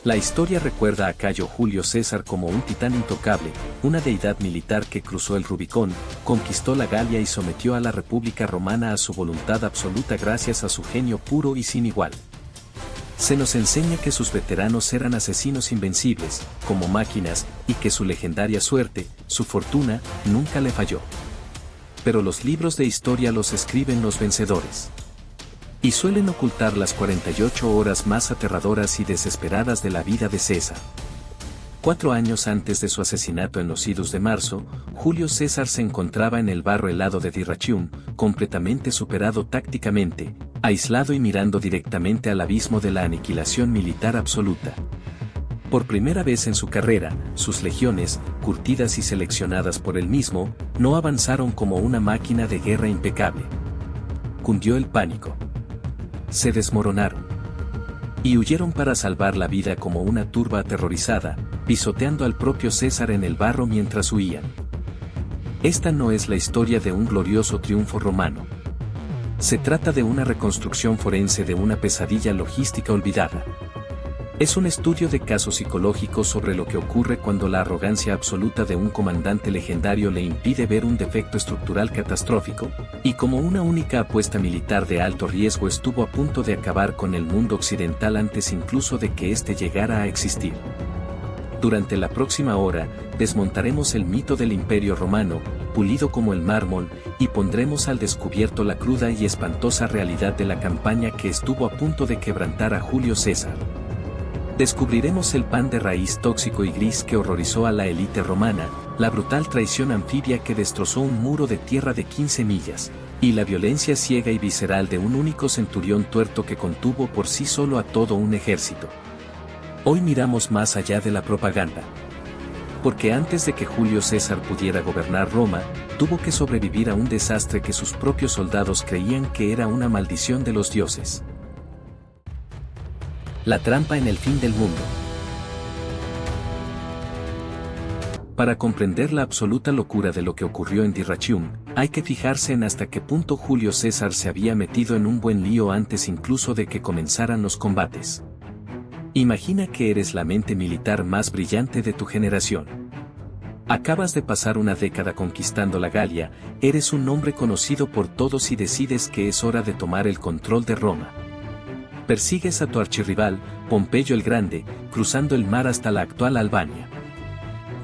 La historia recuerda a Cayo Julio César como un titán intocable, una deidad militar que cruzó el Rubicón, conquistó la Galia y sometió a la República Romana a su voluntad absoluta gracias a su genio puro y sin igual. Se nos enseña que sus veteranos eran asesinos invencibles, como máquinas, y que su legendaria suerte, su fortuna, nunca le falló. Pero los libros de historia los escriben los vencedores. Y suelen ocultar las 48 horas más aterradoras y desesperadas de la vida de César. 4 años antes de su asesinato en los Idus de marzo, Julio César se encontraba en el barro helado de Dyrrhachium, completamente superado tácticamente, aislado y mirando directamente al abismo de la aniquilación militar absoluta. Por primera vez en su carrera, sus legiones, curtidas y seleccionadas por él mismo, no avanzaron como una máquina de guerra impecable. Cundió el pánico. Se desmoronaron. Y huyeron para salvar la vida como una turba aterrorizada, pisoteando al propio César en el barro mientras huían. Esta no es la historia de un glorioso triunfo romano. Se trata de una reconstrucción forense de una pesadilla logística olvidada. Es un estudio de caso psicológico sobre lo que ocurre cuando la arrogancia absoluta de un comandante legendario le impide ver un defecto estructural catastrófico, y como una única apuesta militar de alto riesgo estuvo a punto de acabar con el mundo occidental antes incluso de que éste llegara a existir. Durante la próxima hora, desmontaremos el mito del Imperio Romano, pulido como el mármol, y pondremos al descubierto la cruda y espantosa realidad de la campaña que estuvo a punto de quebrantar a Julio César. Descubriremos el pan de raíz tóxico y gris que horrorizó a la élite romana, la brutal traición anfibia que destrozó un muro de tierra de 15 millas, y la violencia ciega y visceral de un único centurión tuerto que contuvo por sí solo a todo un ejército. Hoy miramos más allá de la propaganda. Porque antes de que Julio César pudiera gobernar Roma, tuvo que sobrevivir a un desastre que sus propios soldados creían que era una maldición de los dioses. La trampa en el fin del mundo. Para comprender la absoluta locura de lo que ocurrió en Dyrrhachium, hay que fijarse en hasta qué punto Julio César se había metido en un buen lío antes incluso de que comenzaran los combates. Imagina que eres la mente militar más brillante de tu generación. Acabas de pasar una década conquistando la Galia, eres un hombre conocido por todos y decides que es hora de tomar el control de Roma. Persigues a tu archirrival, Pompeyo el Grande, cruzando el mar hasta la actual Albania.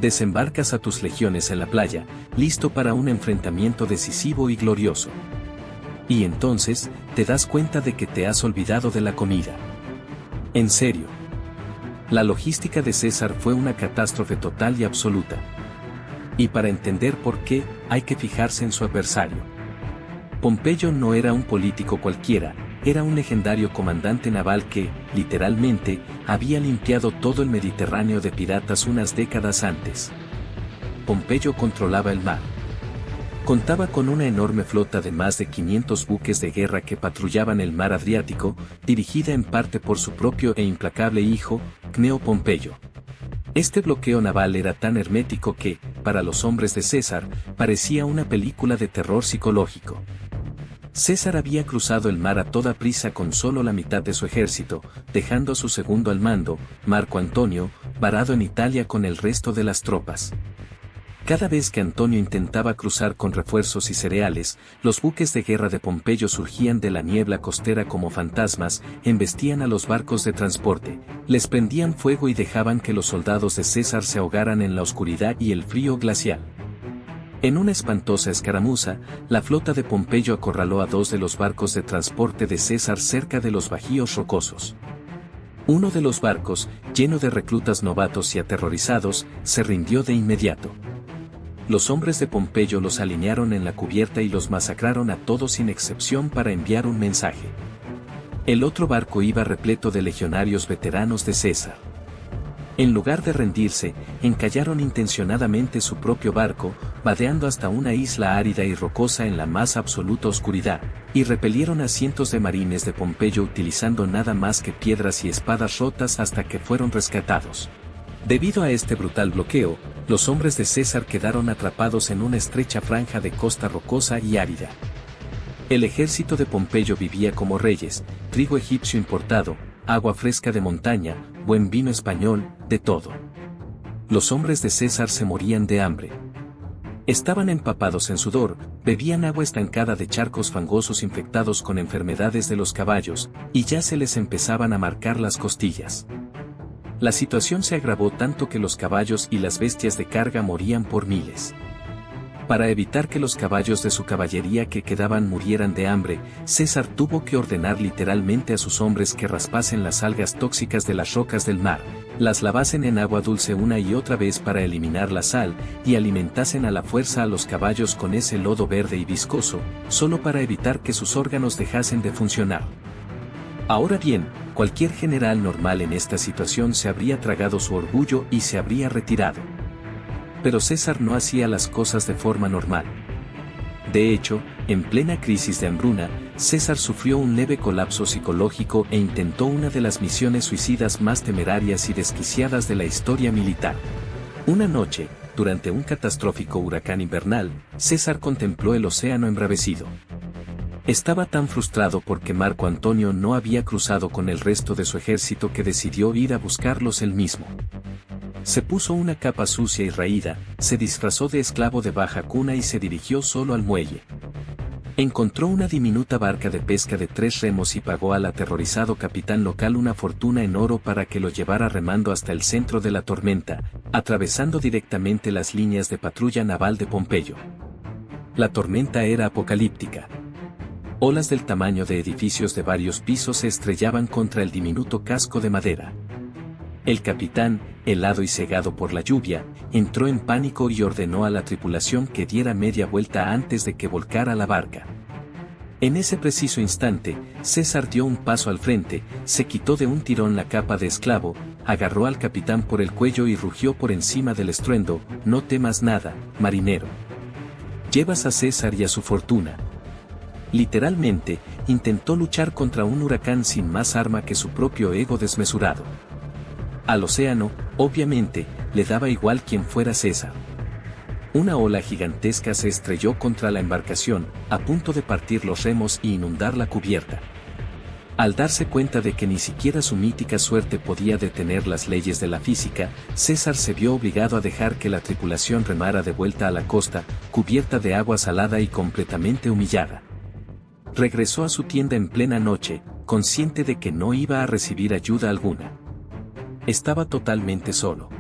Desembarcas a tus legiones en la playa, listo para un enfrentamiento decisivo y glorioso. Y entonces, te das cuenta de que te has olvidado de la comida. En serio. La logística de César fue una catástrofe total y absoluta. Y para entender por qué, hay que fijarse en su adversario. Pompeyo no era un político cualquiera, era un legendario comandante naval que, literalmente, había limpiado todo el Mediterráneo de piratas unas décadas antes. Pompeyo controlaba el mar. Contaba con una enorme flota de más de 500 buques de guerra que patrullaban el mar Adriático, dirigida en parte por su propio e implacable hijo, Cneo Pompeyo. Este bloqueo naval era tan hermético que, para los hombres de César, parecía una película de terror psicológico. César había cruzado el mar a toda prisa con solo la mitad de su ejército, dejando a su segundo al mando, Marco Antonio, varado en Italia con el resto de las tropas. Cada vez que Antonio intentaba cruzar con refuerzos y cereales, los buques de guerra de Pompeyo surgían de la niebla costera como fantasmas, embestían a los barcos de transporte, les prendían fuego y dejaban que los soldados de César se ahogaran en la oscuridad y el frío glacial. En una espantosa escaramuza, la flota de Pompeyo acorraló a 2 de los barcos de transporte de César cerca de los bajíos rocosos. Uno de los barcos, lleno de reclutas novatos y aterrorizados, se rindió de inmediato. Los hombres de Pompeyo los alinearon en la cubierta y los masacraron a todos sin excepción para enviar un mensaje. El otro barco iba repleto de legionarios veteranos de César. En lugar de rendirse, encallaron intencionadamente su propio barco, vadeando hasta una isla árida y rocosa en la más absoluta oscuridad, y repelieron a cientos de marines de Pompeyo utilizando nada más que piedras y espadas rotas hasta que fueron rescatados. Debido a este brutal bloqueo, los hombres de César quedaron atrapados en una estrecha franja de costa rocosa y árida. El ejército de Pompeyo vivía como reyes, trigo egipcio importado, agua fresca de montaña, buen vino español, de todo. Los hombres de César se morían de hambre. Estaban empapados en sudor, bebían agua estancada de charcos fangosos infectados con enfermedades de los caballos, y ya se les empezaban a marcar las costillas. La situación se agravó tanto que los caballos y las bestias de carga morían por miles. Para evitar que los caballos de su caballería que quedaban murieran de hambre, César tuvo que ordenar literalmente a sus hombres que raspasen las algas tóxicas de las rocas del mar, las lavasen en agua dulce una y otra vez para eliminar la sal, y alimentasen a la fuerza a los caballos con ese lodo verde y viscoso, solo para evitar que sus órganos dejasen de funcionar. Ahora bien, cualquier general normal en esta situación se habría tragado su orgullo y se habría retirado. Pero César no hacía las cosas de forma normal. De hecho, en plena crisis de hambruna, César sufrió un leve colapso psicológico e intentó una de las misiones suicidas más temerarias y desquiciadas de la historia militar. Una noche, durante un catastrófico huracán invernal, César contempló el océano embravecido. Estaba tan frustrado porque Marco Antonio no había cruzado con el resto de su ejército que decidió ir a buscarlos él mismo. Se puso una capa sucia y raída, se disfrazó de esclavo de baja cuna y se dirigió solo al muelle. Encontró una diminuta barca de pesca de 3 remos y pagó al aterrorizado capitán local una fortuna en oro para que lo llevara remando hasta el centro de la tormenta, atravesando directamente las líneas de patrulla naval de Pompeyo. La tormenta era apocalíptica. Olas del tamaño de edificios de varios pisos se estrellaban contra el diminuto casco de madera. El capitán, helado y cegado por la lluvia, entró en pánico y ordenó a la tripulación que diera media vuelta antes de que volcara la barca. En ese preciso instante, César dio un paso al frente, se quitó de un tirón la capa de esclavo, agarró al capitán por el cuello y rugió por encima del estruendo: «No temas nada, marinero. Llevas a César y a su fortuna». Literalmente, intentó luchar contra un huracán sin más arma que su propio ego desmesurado. Al océano, obviamente, le daba igual quién fuera César. Una ola gigantesca se estrelló contra la embarcación, a punto de partir los remos y inundar la cubierta. Al darse cuenta de que ni siquiera su mítica suerte podía detener las leyes de la física, César se vio obligado a dejar que la tripulación remara de vuelta a la costa, cubierta de agua salada y completamente humillada. Regresó a su tienda en plena noche, consciente de que no iba a recibir ayuda alguna. Estaba totalmente solo.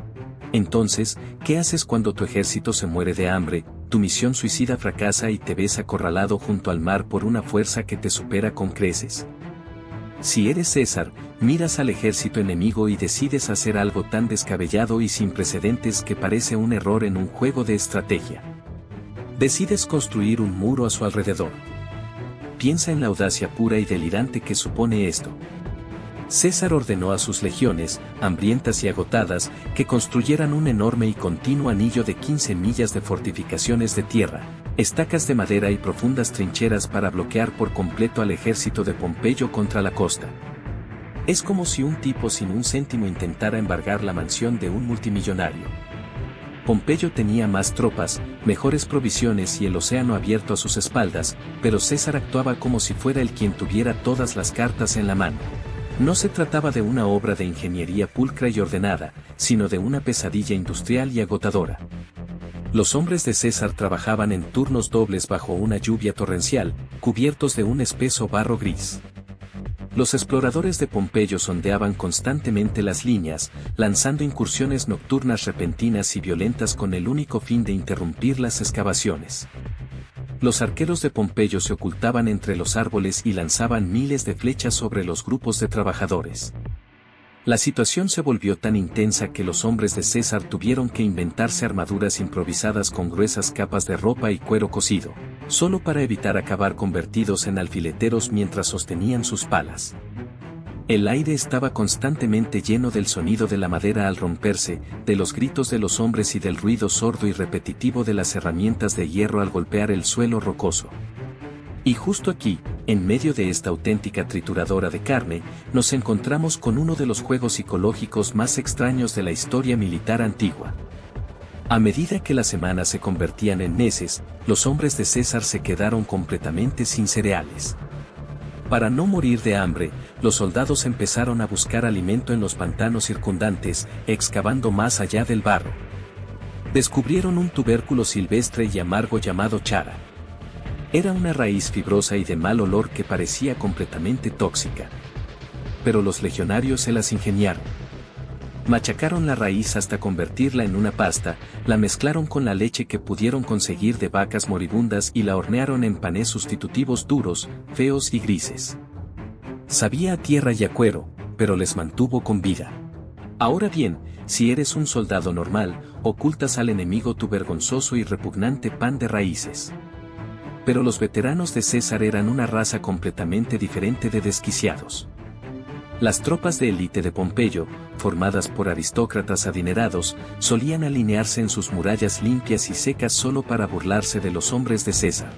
Entonces, ¿qué haces cuando tu ejército se muere de hambre, tu misión suicida fracasa y te ves acorralado junto al mar por una fuerza que te supera con creces? Si eres César, miras al ejército enemigo y decides hacer algo tan descabellado y sin precedentes que parece un error en un juego de estrategia. Decides construir un muro a su alrededor. Piensa en la audacia pura y delirante que supone esto. César ordenó a sus legiones, hambrientas y agotadas, que construyeran un enorme y continuo anillo de 15 millas de fortificaciones de tierra, estacas de madera y profundas trincheras para bloquear por completo al ejército de Pompeyo contra la costa. Es como si un tipo sin un céntimo intentara embargar la mansión de un multimillonario. Pompeyo tenía más tropas, mejores provisiones y el océano abierto a sus espaldas, pero César actuaba como si fuera el quien tuviera todas las cartas en la mano. No se trataba de una obra de ingeniería pulcra y ordenada, sino de una pesadilla industrial y agotadora. Los hombres de César trabajaban en turnos dobles bajo una lluvia torrencial, cubiertos de un espeso barro gris. Los exploradores de Pompeyo sondeaban constantemente las líneas, lanzando incursiones nocturnas repentinas y violentas con el único fin de interrumpir las excavaciones. Los arqueros de Pompeyo se ocultaban entre los árboles y lanzaban miles de flechas sobre los grupos de trabajadores. La situación se volvió tan intensa que los hombres de César tuvieron que inventarse armaduras improvisadas con gruesas capas de ropa y cuero cocido, solo para evitar acabar convertidos en alfileteros mientras sostenían sus palas. El aire estaba constantemente lleno del sonido de la madera al romperse, de los gritos de los hombres y del ruido sordo y repetitivo de las herramientas de hierro al golpear el suelo rocoso. Y justo aquí, en medio de esta auténtica trituradora de carne, nos encontramos con uno de los juegos psicológicos más extraños de la historia militar antigua. A medida que las semanas se convertían en meses, los hombres de César se quedaron completamente sin cereales. Para no morir de hambre, los soldados empezaron a buscar alimento en los pantanos circundantes, excavando más allá del barro. Descubrieron un tubérculo silvestre y amargo llamado chara. Era una raíz fibrosa y de mal olor que parecía completamente tóxica. Pero los legionarios se las ingeniaron. Machacaron la raíz hasta convertirla en una pasta, la mezclaron con la leche que pudieron conseguir de vacas moribundas y la hornearon en panes sustitutivos duros, feos y grises. Sabía a tierra y a cuero, pero les mantuvo con vida. Ahora bien, si eres un soldado normal, ocultas al enemigo tu vergonzoso y repugnante pan de raíces. Pero los veteranos de César eran una raza completamente diferente de desquiciados. Las tropas de élite de Pompeyo, formadas por aristócratas adinerados, solían alinearse en sus murallas limpias y secas solo para burlarse de los hombres de César.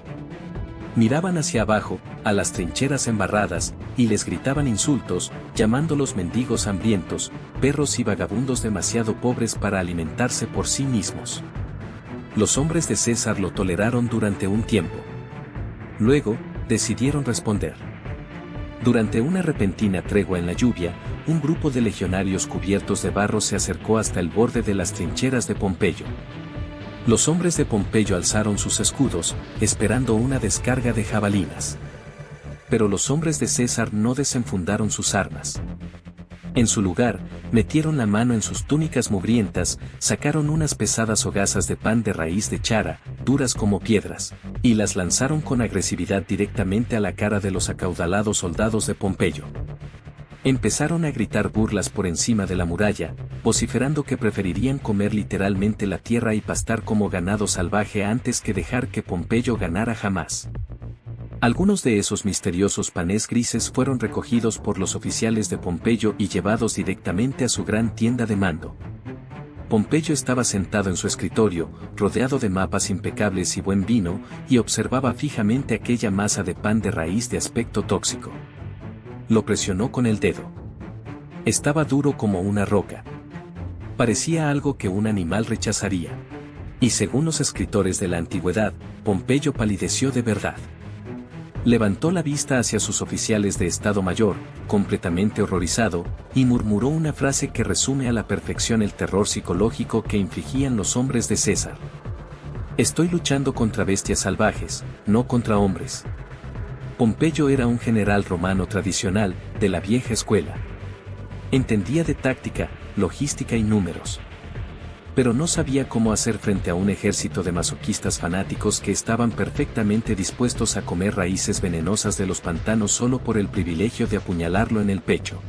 Miraban hacia abajo, a las trincheras embarradas, y les gritaban insultos, llamándolos mendigos hambrientos, perros y vagabundos demasiado pobres para alimentarse por sí mismos. Los hombres de César lo toleraron durante un tiempo. Luego, decidieron responder. Durante una repentina tregua en la lluvia, un grupo de legionarios cubiertos de barro se acercó hasta el borde de las trincheras de Pompeyo. Los hombres de Pompeyo alzaron sus escudos, esperando una descarga de jabalinas. Pero los hombres de César no desenfundaron sus armas. En su lugar, metieron la mano en sus túnicas mugrientas, sacaron unas pesadas hogazas de pan de raíz de chara, duras como piedras, y las lanzaron con agresividad directamente a la cara de los acaudalados soldados de Pompeyo. Empezaron a gritar burlas por encima de la muralla, vociferando que preferirían comer literalmente la tierra y pastar como ganado salvaje antes que dejar que Pompeyo ganara jamás. Algunos de esos misteriosos panes grises fueron recogidos por los oficiales de Pompeyo y llevados directamente a su gran tienda de mando. Pompeyo estaba sentado en su escritorio, rodeado de mapas impecables y buen vino, y observaba fijamente aquella masa de pan de raíz de aspecto tóxico. Lo presionó con el dedo. Estaba duro como una roca. Parecía algo que un animal rechazaría. Y según los escritores de la antigüedad, Pompeyo palideció de verdad. Levantó la vista hacia sus oficiales de Estado Mayor, completamente horrorizado, y murmuró una frase que resume a la perfección el terror psicológico que infligían los hombres de César. Estoy luchando contra bestias salvajes, no contra hombres. Pompeyo era un general romano tradicional, de la vieja escuela. Entendía de táctica, logística y números. Pero no sabía cómo hacer frente a un ejército de masoquistas fanáticos que estaban perfectamente dispuestos a comer raíces venenosas de los pantanos solo por el privilegio de apuñalarlo en el pecho.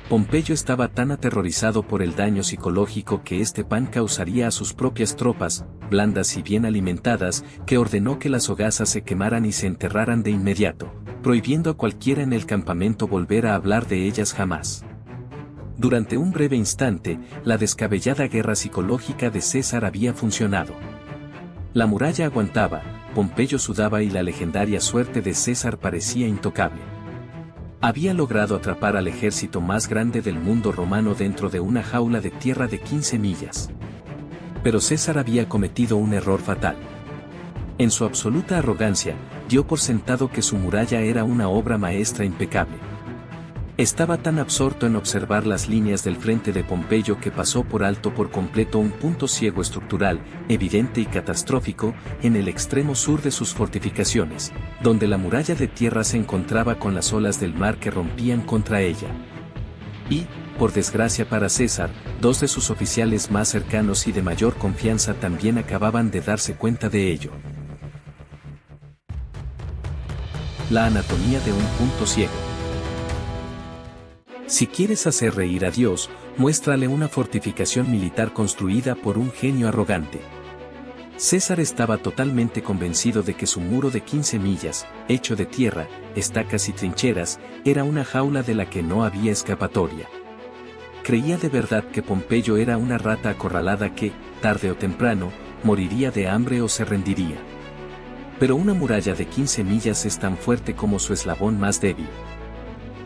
Pompeyo estaba tan aterrorizado por el daño psicológico que este pan causaría a sus propias tropas, blandas y bien alimentadas, que ordenó que las hogazas se quemaran y se enterraran de inmediato, prohibiendo a cualquiera en el campamento volver a hablar de ellas jamás. Durante un breve instante, la descabellada guerra psicológica de César había funcionado. La muralla aguantaba, Pompeyo sudaba y la legendaria suerte de César parecía intocable. Había logrado atrapar al ejército más grande del mundo romano dentro de una jaula de tierra de 15 millas. Pero César había cometido un error fatal. En su absoluta arrogancia, dio por sentado que su muralla era una obra maestra impecable. Estaba tan absorto en observar las líneas del frente de Pompeyo que pasó por alto por completo un punto ciego estructural, evidente y catastrófico, en el extremo sur de sus fortificaciones, donde la muralla de tierra se encontraba con las olas del mar que rompían contra ella. Y, por desgracia para César, dos de sus oficiales más cercanos y de mayor confianza también acababan de darse cuenta de ello. La anatomía de un punto ciego. Si quieres hacer reír a Dios, muéstrale una fortificación militar construida por un genio arrogante. César estaba totalmente convencido de que su muro de 15 millas, hecho de tierra, estacas y trincheras, era una jaula de la que no había escapatoria. Creía de verdad que Pompeyo era una rata acorralada que, tarde o temprano, moriría de hambre o se rendiría. Pero una muralla de 15 millas es tan fuerte como su eslabón más débil.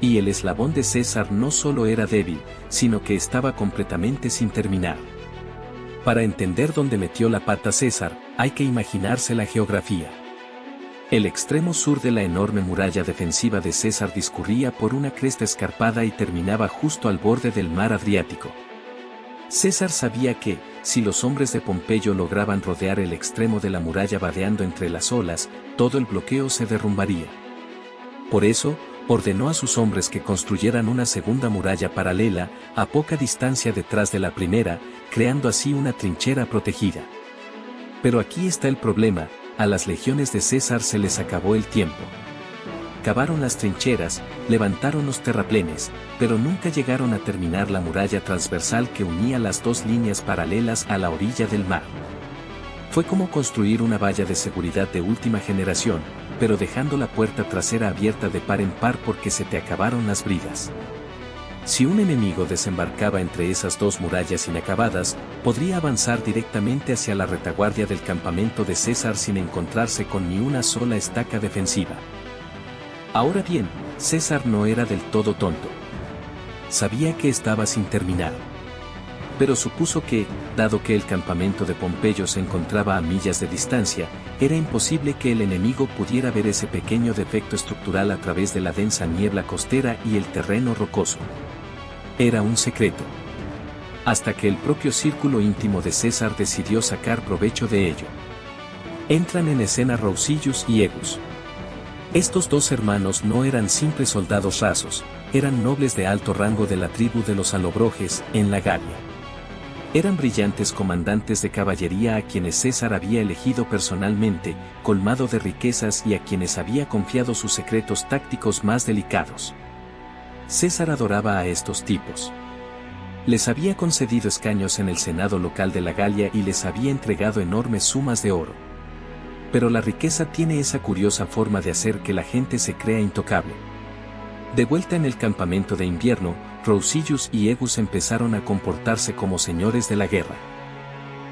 Y el eslabón de César no solo era débil, sino que estaba completamente sin terminar. Para entender dónde metió la pata César, hay que imaginarse la geografía. El extremo sur de la enorme muralla defensiva de César discurría por una cresta escarpada y terminaba justo al borde del mar Adriático. César sabía que, si los hombres de Pompeyo lograban rodear el extremo de la muralla vadeando entre las olas, todo el bloqueo se derrumbaría. Por eso, ordenó a sus hombres que construyeran una segunda muralla paralela, a poca distancia detrás de la primera, creando así una trinchera protegida. Pero aquí está el problema: a las legiones de César se les acabó el tiempo. Cavaron las trincheras, levantaron los terraplenes, pero nunca llegaron a terminar la muralla transversal que unía las dos líneas paralelas a la orilla del mar. Fue como construir una valla de seguridad de última generación, pero dejando la puerta trasera abierta de par en par porque se te acabaron las bridas. Si un enemigo desembarcaba entre esas dos murallas inacabadas, podría avanzar directamente hacia la retaguardia del campamento de César sin encontrarse con ni una sola estaca defensiva. Ahora bien, César no era del todo tonto. Sabía que estaba sin terminar. Pero supuso que, dado que el campamento de Pompeyo se encontraba a millas de distancia, era imposible que el enemigo pudiera ver ese pequeño defecto estructural a través de la densa niebla costera y el terreno rocoso. Era un secreto. Hasta que el propio círculo íntimo de César decidió sacar provecho de ello. Entran en escena Rausilus y Egus. Estos dos hermanos no eran simples soldados rasos, eran nobles de alto rango de la tribu de los Alobroges, en la Galia. Eran brillantes comandantes de caballería a quienes César había elegido personalmente, colmado de riquezas y a quienes había confiado sus secretos tácticos más delicados. César adoraba a estos tipos. Les había concedido escaños en el senado local de la Galia y les había entregado enormes sumas de oro. Pero la riqueza tiene esa curiosa forma de hacer que la gente se crea intocable. De vuelta en el campamento de invierno, Rausilus y Egus empezaron a comportarse como señores de la guerra.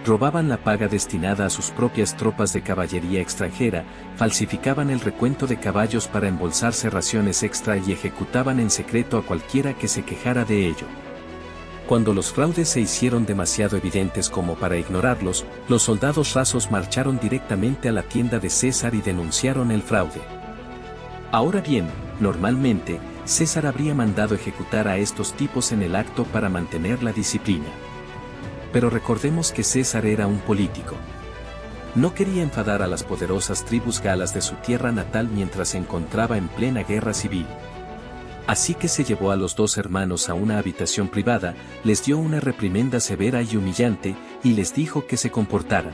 Robaban la paga destinada a sus propias tropas de caballería extranjera, falsificaban el recuento de caballos para embolsarse raciones extra y ejecutaban en secreto a cualquiera que se quejara de ello. Cuando los fraudes se hicieron demasiado evidentes como para ignorarlos, los soldados rasos marcharon directamente a la tienda de César y denunciaron el fraude. Ahora bien, normalmente, César habría mandado ejecutar a estos tipos en el acto para mantener la disciplina. Pero recordemos que César era un político. No quería enfadar a las poderosas tribus galas de su tierra natal mientras se encontraba en plena guerra civil. Así que se llevó a los dos hermanos a una habitación privada, les dio una reprimenda severa y humillante, y les dijo que se comportaran.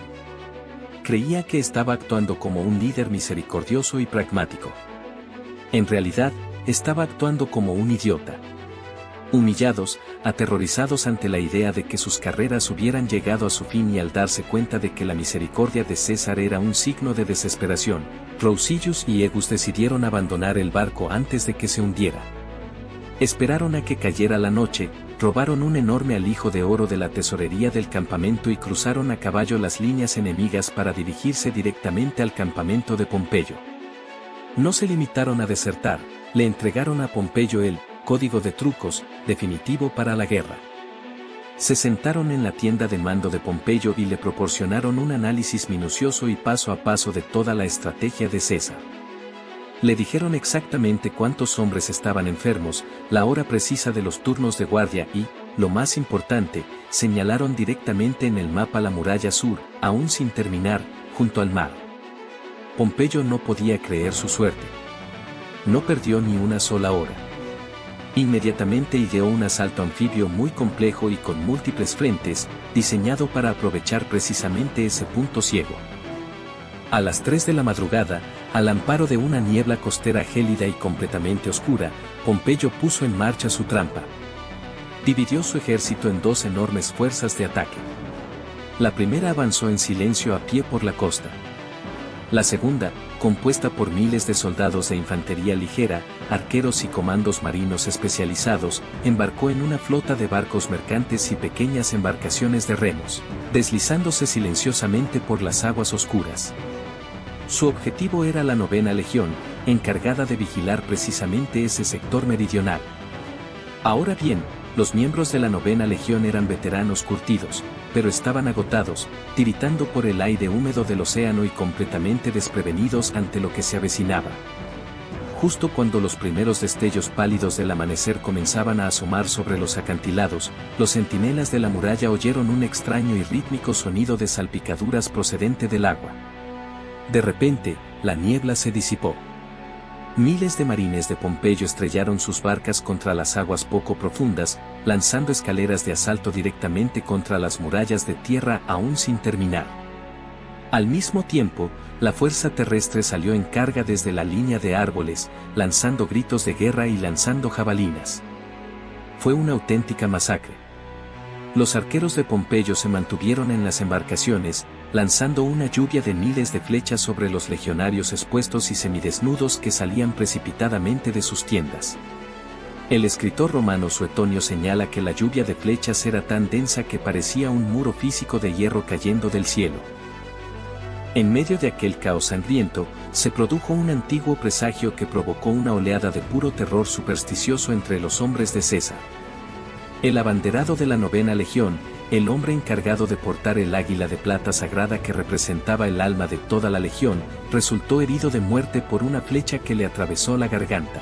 Creía que estaba actuando como un líder misericordioso y pragmático. En realidad, estaba actuando como un idiota. Humillados, aterrorizados ante la idea de que sus carreras hubieran llegado a su fin y al darse cuenta de que la misericordia de César era un signo de desesperación, Rausilus y Egus decidieron abandonar el barco antes de que se hundiera. Esperaron a que cayera la noche, robaron un enorme alijo de oro de la tesorería del campamento y cruzaron a caballo las líneas enemigas para dirigirse directamente al campamento de Pompeyo. No se limitaron a desertar, le entregaron a Pompeyo el código de trucos, definitivo para la guerra. Se sentaron en la tienda de mando de Pompeyo y le proporcionaron un análisis minucioso y paso a paso de toda la estrategia de César. Le dijeron exactamente cuántos hombres estaban enfermos, la hora precisa de los turnos de guardia y, lo más importante, señalaron directamente en el mapa la muralla sur, aún sin terminar, junto al mar. Pompeyo no podía creer su suerte. No perdió ni una sola hora. Inmediatamente ideó un asalto anfibio muy complejo y con múltiples frentes, diseñado para aprovechar precisamente ese punto ciego. A las 3 de la madrugada, al amparo de una niebla costera gélida y completamente oscura, Pompeyo puso en marcha su trampa. Dividió su ejército en dos enormes fuerzas de ataque. La primera avanzó en silencio a pie por la costa. La segunda, compuesta por miles de soldados de infantería ligera, arqueros y comandos marinos especializados, embarcó en una flota de barcos mercantes y pequeñas embarcaciones de remos, deslizándose silenciosamente por las aguas oscuras. Su objetivo era la 9ª Legión, encargada de vigilar precisamente ese sector meridional. Ahora bien, los miembros de la 9ª Legión eran veteranos curtidos, pero estaban agotados, tiritando por el aire húmedo del océano y completamente desprevenidos ante lo que se avecinaba. Justo cuando los primeros destellos pálidos del amanecer comenzaban a asomar sobre los acantilados, los centinelas de la muralla oyeron un extraño y rítmico sonido de salpicaduras procedente del agua. De repente, la niebla se disipó. Miles de marines de Pompeyo estrellaron sus barcas contra las aguas poco profundas, lanzando escaleras de asalto directamente contra las murallas de tierra aún sin terminar. Al mismo tiempo, la fuerza terrestre salió en carga desde la línea de árboles, lanzando gritos de guerra y lanzando jabalinas. Fue una auténtica masacre. Los arqueros de Pompeyo se mantuvieron en las embarcaciones, lanzando una lluvia de miles de flechas sobre los legionarios expuestos y semidesnudos que salían precipitadamente de sus tiendas. El escritor romano Suetonio señala que la lluvia de flechas era tan densa que parecía un muro físico de hierro cayendo del cielo. En medio de aquel caos sangriento, se produjo un antiguo presagio que provocó una oleada de puro terror supersticioso entre los hombres de César. El abanderado de la 9ª Legión, el hombre encargado de portar el águila de plata sagrada que representaba el alma de toda la legión, resultó herido de muerte por una flecha que le atravesó la garganta.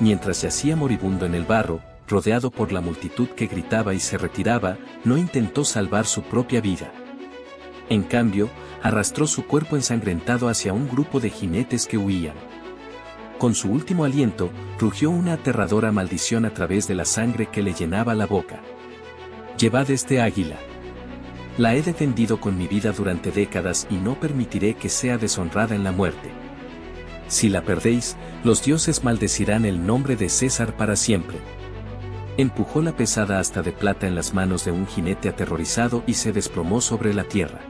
Mientras yacía moribundo en el barro, rodeado por la multitud que gritaba y se retiraba, no intentó salvar su propia vida. En cambio, arrastró su cuerpo ensangrentado hacia un grupo de jinetes que huían. Con su último aliento, rugió una aterradora maldición a través de la sangre que le llenaba la boca. «Llevad este águila. La he defendido con mi vida durante décadas y no permitiré que sea deshonrada en la muerte. Si la perdéis, los dioses maldecirán el nombre de César para siempre». Empujó la pesada asta de plata en las manos de un jinete aterrorizado y se desplomó sobre la tierra.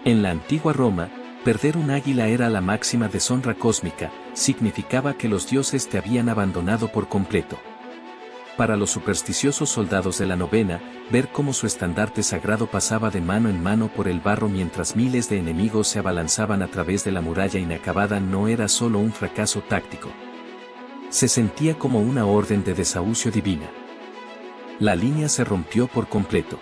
En la antigua Roma, perder un águila era la máxima deshonra cósmica, significaba que los dioses te habían abandonado por completo. Para los supersticiosos soldados de la 9ª, ver cómo su estandarte sagrado pasaba de mano en mano por el barro mientras miles de enemigos se abalanzaban a través de la muralla inacabada no era solo un fracaso táctico. Se sentía como una orden de desahucio divina. La línea se rompió por completo.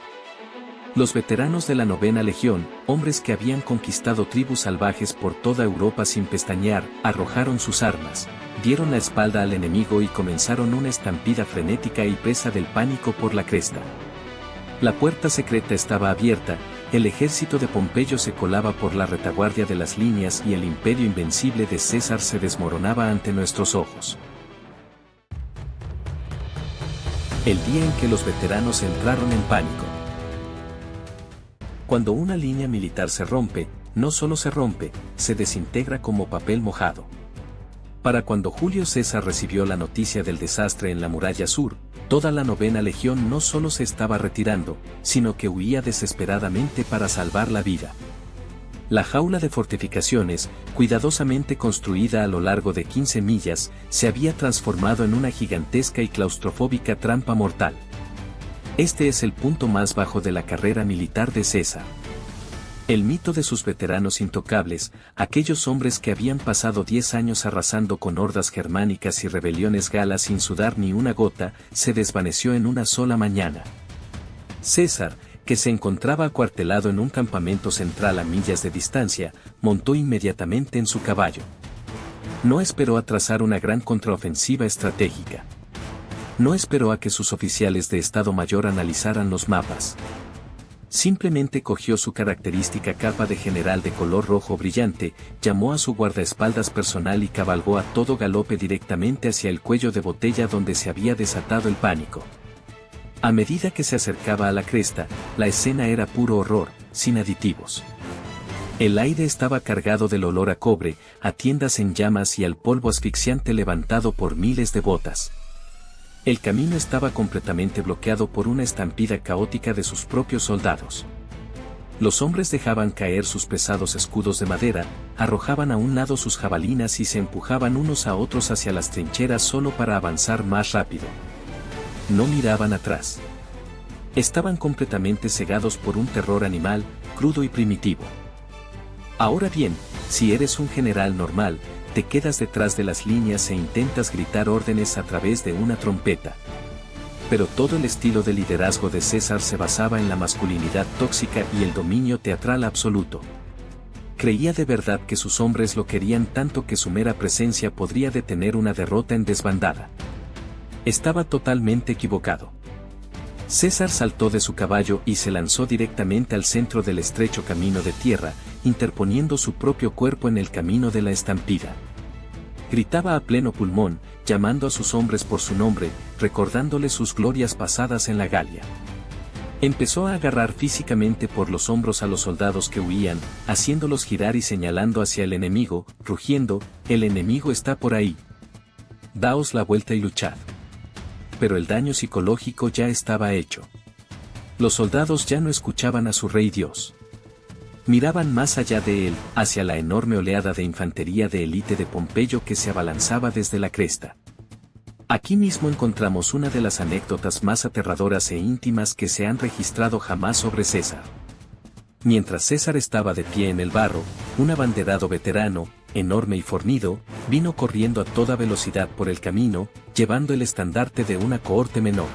Los veteranos de la 9ª Legión, hombres que habían conquistado tribus salvajes por toda Europa sin pestañear, arrojaron sus armas, dieron la espalda al enemigo y comenzaron una estampida frenética y presa del pánico por la cresta. La puerta secreta estaba abierta, el ejército de Pompeyo se colaba por la retaguardia de las líneas y el imperio invencible de César se desmoronaba ante nuestros ojos. El día en que los veteranos entraron en pánico. Cuando una línea militar se rompe, no solo se rompe, se desintegra como papel mojado. Para cuando Julio César recibió la noticia del desastre en la muralla sur, toda la 9ª Legión no solo se estaba retirando, sino que huía desesperadamente para salvar la vida. La jaula de fortificaciones, cuidadosamente construida a lo largo de 15 millas, se había transformado en una gigantesca y claustrofóbica trampa mortal. Este es el punto más bajo de la carrera militar de César. El mito de sus veteranos intocables, aquellos hombres que habían pasado 10 años arrasando con hordas germánicas y rebeliones galas sin sudar ni una gota, se desvaneció en una sola mañana. César, que se encontraba acuartelado en un campamento central a millas de distancia, montó inmediatamente en su caballo. No esperó a trazar una gran contraofensiva estratégica. No esperó a que sus oficiales de Estado Mayor analizaran los mapas. Simplemente cogió su característica capa de general de color rojo brillante, llamó a su guardaespaldas personal y cabalgó a todo galope directamente hacia el cuello de botella donde se había desatado el pánico. A medida que se acercaba a la cresta, la escena era puro horror, sin aditivos. El aire estaba cargado del olor a cobre, a tiendas en llamas y al polvo asfixiante levantado por miles de botas. El camino estaba completamente bloqueado por una estampida caótica de sus propios soldados. Los hombres dejaban caer sus pesados escudos de madera, arrojaban a un lado sus jabalinas y se empujaban unos a otros hacia las trincheras solo para avanzar más rápido. No miraban atrás. Estaban completamente cegados por un terror animal, crudo y primitivo. Ahora bien, si eres un general normal, te quedas detrás de las líneas e intentas gritar órdenes a través de una trompeta. Pero todo el estilo de liderazgo de César se basaba en la masculinidad tóxica y el dominio teatral absoluto. Creía de verdad que sus hombres lo querían tanto que su mera presencia podría detener una derrota en desbandada. Estaba totalmente equivocado. César saltó de su caballo y se lanzó directamente al centro del estrecho camino de tierra, interponiendo su propio cuerpo en el camino de la estampida. Gritaba a pleno pulmón, llamando a sus hombres por su nombre, recordándoles sus glorias pasadas en la Galia. Empezó a agarrar físicamente por los hombros a los soldados que huían, haciéndolos girar y señalando hacia el enemigo, rugiendo: «El enemigo está por ahí. Daos la vuelta y luchad». Pero el daño psicológico ya estaba hecho. Los soldados ya no escuchaban a su rey Dios. Miraban más allá de él, hacia la enorme oleada de infantería de élite de Pompeyo que se abalanzaba desde la cresta. Aquí mismo encontramos una de las anécdotas más aterradoras e íntimas que se han registrado jamás sobre César. Mientras César estaba de pie en el barro, un abanderado veterano, enorme y fornido, vino corriendo a toda velocidad por el camino, llevando el estandarte de una cohorte menor.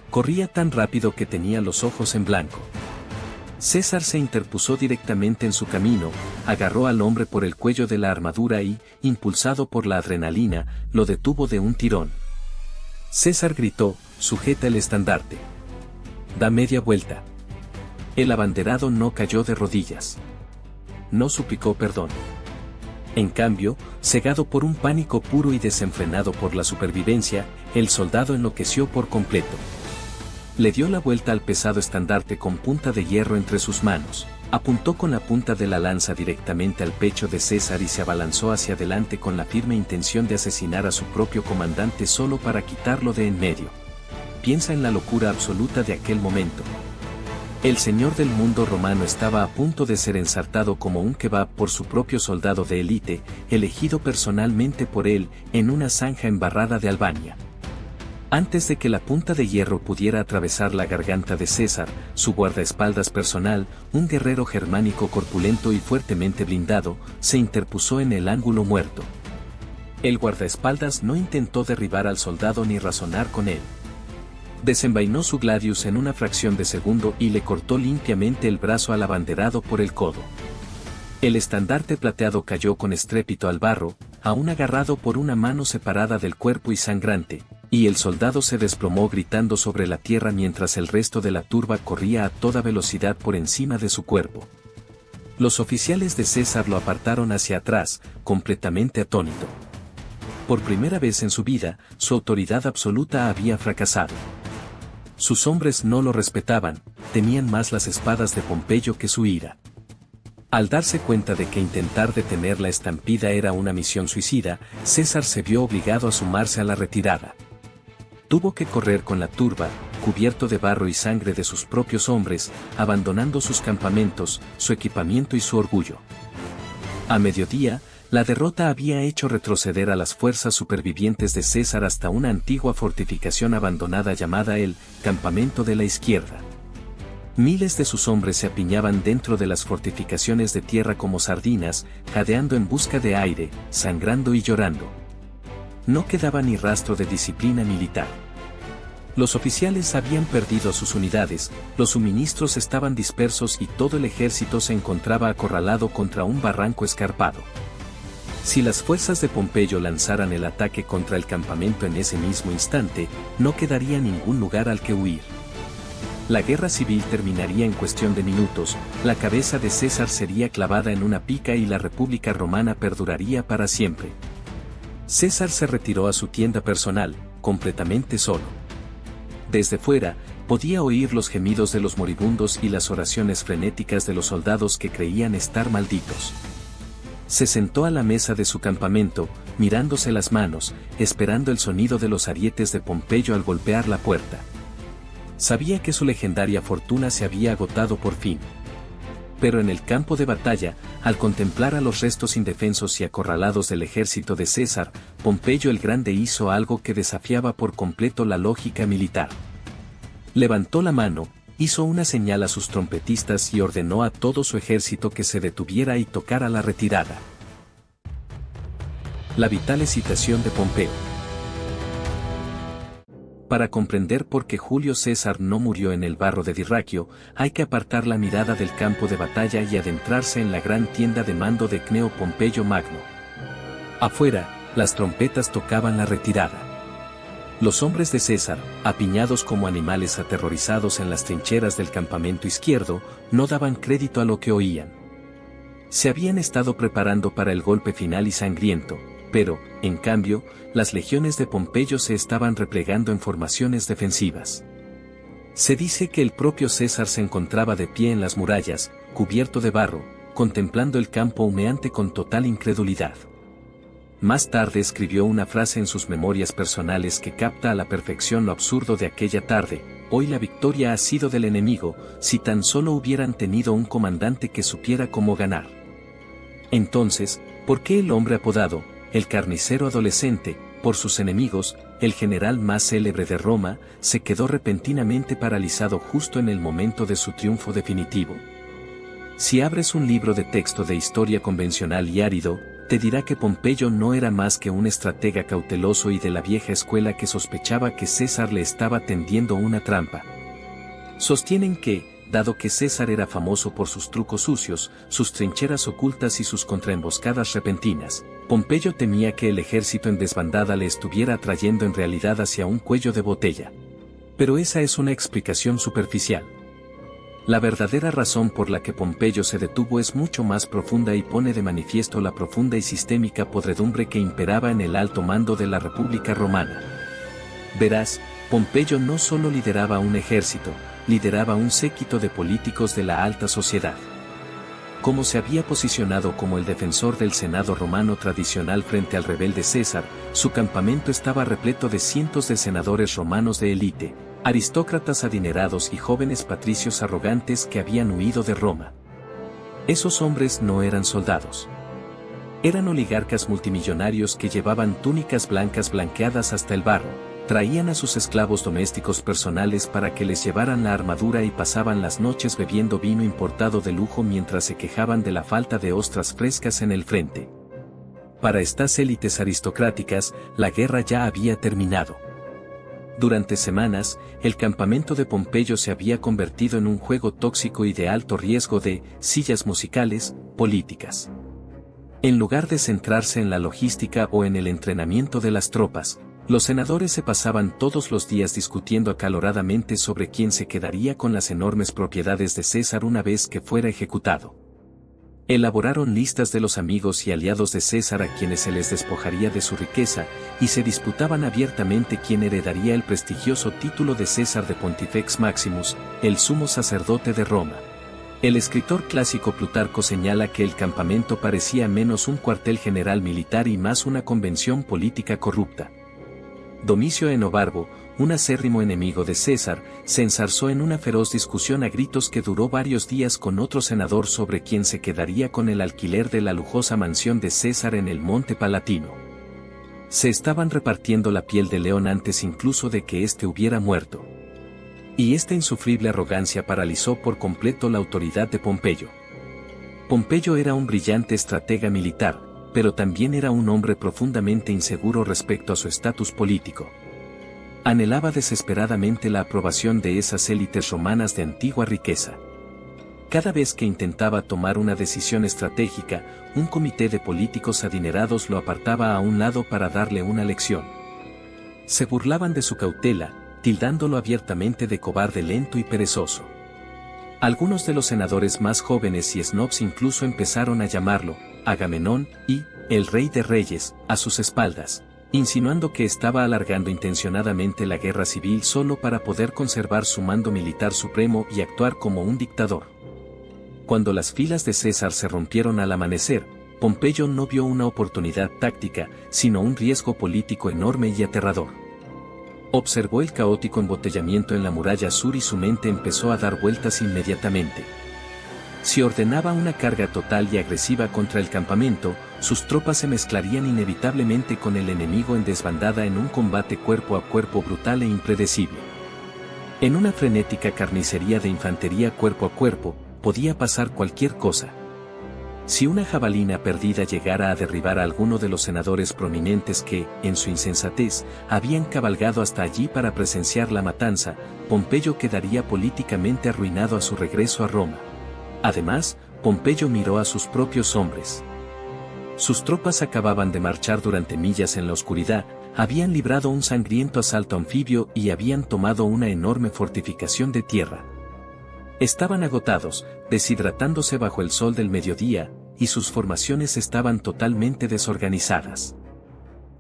Corría tan rápido que tenía los ojos en blanco. César se interpuso directamente en su camino, agarró al hombre por el cuello de la armadura y, impulsado por la adrenalina, lo detuvo de un tirón. César gritó: «Sujeta el estandarte. Da media vuelta». El abanderado no cayó de rodillas. No suplicó perdón. En cambio, cegado por un pánico puro y desenfrenado por la supervivencia, el soldado enloqueció por completo. Le dio la vuelta al pesado estandarte con punta de hierro entre sus manos, apuntó con la punta de la lanza directamente al pecho de César y se abalanzó hacia adelante con la firme intención de asesinar a su propio comandante solo para quitarlo de en medio. Piensa en la locura absoluta de aquel momento. El señor del mundo romano estaba a punto de ser ensartado como un kebab por su propio soldado de élite, elegido personalmente por él, en una zanja embarrada de Albania. Antes de que la punta de hierro pudiera atravesar la garganta de César, su guardaespaldas personal, un guerrero germánico corpulento y fuertemente blindado, se interpuso en el ángulo muerto. El guardaespaldas no intentó derribar al soldado ni razonar con él. Desenvainó su gladius en una fracción de segundo y le cortó limpiamente el brazo al abanderado por el codo. El estandarte plateado cayó con estrépito al barro, aún agarrado por una mano separada del cuerpo y sangrante, y el soldado se desplomó gritando sobre la tierra mientras el resto de la turba corría a toda velocidad por encima de su cuerpo. Los oficiales de César lo apartaron hacia atrás, completamente atónito. Por primera vez en su vida, su autoridad absoluta había fracasado. Sus hombres no lo respetaban, temían más las espadas de Pompeyo que su ira. Al darse cuenta de que intentar detener la estampida era una misión suicida, César se vio obligado a sumarse a la retirada. Tuvo que correr con la turba, cubierto de barro y sangre de sus propios hombres, abandonando sus campamentos, su equipamiento y su orgullo. A mediodía, la derrota había hecho retroceder a las fuerzas supervivientes de César hasta una antigua fortificación abandonada llamada el Campamento de la Izquierda. Miles de sus hombres se apiñaban dentro de las fortificaciones de tierra como sardinas, jadeando en busca de aire, sangrando y llorando. No quedaba ni rastro de disciplina militar. Los oficiales habían perdido sus unidades, los suministros estaban dispersos y todo el ejército se encontraba acorralado contra un barranco escarpado. Si las fuerzas de Pompeyo lanzaran el ataque contra el campamento en ese mismo instante, no quedaría ningún lugar al que huir. La guerra civil terminaría en cuestión de minutos, la cabeza de César sería clavada en una pica y la República Romana perduraría para siempre. César se retiró a su tienda personal, completamente solo. Desde fuera, podía oír los gemidos de los moribundos y las oraciones frenéticas de los soldados que creían estar malditos. Se sentó a la mesa de su campamento, mirándose las manos, esperando el sonido de los arietes de Pompeyo al golpear la puerta. Sabía que su legendaria fortuna se había agotado por fin. Pero en el campo de batalla, al contemplar a los restos indefensos y acorralados del ejército de César, Pompeyo el Grande hizo algo que desafiaba por completo la lógica militar. Levantó la mano, hizo una señal a sus trompetistas y ordenó a todo su ejército que se detuviera y tocara la retirada. La vital excitación de Pompeyo. Para comprender por qué Julio César no murió en el barro de Dirraquio, hay que apartar la mirada del campo de batalla y adentrarse en la gran tienda de mando de Cneo Pompeyo Magno. Afuera, las trompetas tocaban la retirada. Los hombres de César, apiñados como animales aterrorizados en las trincheras del campamento izquierdo, no daban crédito a lo que oían. Se habían estado preparando para el golpe final y sangriento, pero, en cambio, las legiones de Pompeyo se estaban replegando en formaciones defensivas. Se dice que el propio César se encontraba de pie en las murallas, cubierto de barro, contemplando el campo humeante con total incredulidad. Más tarde escribió una frase en sus memorias personales que capta a la perfección lo absurdo de aquella tarde: hoy la victoria ha sido del enemigo, si tan solo hubieran tenido un comandante que supiera cómo ganar. Entonces, ¿por qué el hombre apodado el carnicero adolescente, por sus enemigos, el general más célebre de Roma, se quedó repentinamente paralizado justo en el momento de su triunfo definitivo? Si abres un libro de texto de historia convencional y árido, te dirá que Pompeyo no era más que un estratega cauteloso y de la vieja escuela que sospechaba que César le estaba tendiendo una trampa. Sostienen que, dado que César era famoso por sus trucos sucios, sus trincheras ocultas y sus contraemboscadas repentinas, Pompeyo temía que el ejército en desbandada le estuviera atrayendo en realidad hacia un cuello de botella. Pero esa es una explicación superficial. La verdadera razón por la que Pompeyo se detuvo es mucho más profunda y pone de manifiesto la profunda y sistémica podredumbre que imperaba en el alto mando de la República Romana. Verás, Pompeyo no solo lideraba un ejército, lideraba un séquito de políticos de la alta sociedad. Como se había posicionado como el defensor del Senado romano tradicional frente al rebelde César, su campamento estaba repleto de cientos de senadores romanos de élite, aristócratas adinerados y jóvenes patricios arrogantes que habían huido de Roma. Esos hombres no eran soldados. Eran oligarcas multimillonarios que llevaban túnicas blancas blanqueadas hasta el barro, traían a sus esclavos domésticos personales para que les llevaran la armadura y pasaban las noches bebiendo vino importado de lujo mientras se quejaban de la falta de ostras frescas en el frente. Para estas élites aristocráticas, la guerra ya había terminado. Durante semanas, el campamento de Pompeyo se había convertido en un juego tóxico y de alto riesgo de sillas musicales, políticas. En lugar de centrarse en la logística o en el entrenamiento de las tropas, los senadores se pasaban todos los días discutiendo acaloradamente sobre quién se quedaría con las enormes propiedades de César una vez que fuera ejecutado. Elaboraron listas de los amigos y aliados de César a quienes se les despojaría de su riqueza, y se disputaban abiertamente quién heredaría el prestigioso título de César de Pontifex Maximus, el sumo sacerdote de Roma. El escritor clásico Plutarco señala que el campamento parecía menos un cuartel general militar y más una convención política corrupta. Domicio Enobarbo, un acérrimo enemigo de César, se enzarzó en una feroz discusión a gritos que duró varios días con otro senador sobre quién se quedaría con el alquiler de la lujosa mansión de César en el Monte Palatino. Se estaban repartiendo la piel de león antes incluso de que éste hubiera muerto. Y esta insufrible arrogancia paralizó por completo la autoridad de Pompeyo. Pompeyo era un brillante estratega militar, pero también era un hombre profundamente inseguro respecto a su estatus político. Anhelaba desesperadamente la aprobación de esas élites romanas de antigua riqueza. Cada vez que intentaba tomar una decisión estratégica, un comité de políticos adinerados lo apartaba a un lado para darle una lección. Se burlaban de su cautela, tildándolo abiertamente de cobarde lento y perezoso. Algunos de los senadores más jóvenes y snobs incluso empezaron a llamarlo Agamenón y el Rey de Reyes a sus espaldas, insinuando que estaba alargando intencionadamente la guerra civil solo para poder conservar su mando militar supremo y actuar como un dictador. Cuando las filas de César se rompieron al amanecer, Pompeyo no vio una oportunidad táctica, sino un riesgo político enorme y aterrador. Observó el caótico embotellamiento en la muralla sur y su mente empezó a dar vueltas inmediatamente. Si ordenaba una carga total y agresiva contra el campamento, sus tropas se mezclarían inevitablemente con el enemigo en desbandada en un combate cuerpo a cuerpo brutal e impredecible. En una frenética carnicería de infantería cuerpo a cuerpo, podía pasar cualquier cosa. Si una jabalina perdida llegara a derribar a alguno de los senadores prominentes que, en su insensatez, habían cabalgado hasta allí para presenciar la matanza, Pompeyo quedaría políticamente arruinado a su regreso a Roma. Además, Pompeyo miró a sus propios hombres. Sus tropas acababan de marchar durante millas en la oscuridad, habían librado un sangriento asalto anfibio y habían tomado una enorme fortificación de tierra. Estaban agotados, deshidratándose bajo el sol del mediodía, y sus formaciones estaban totalmente desorganizadas.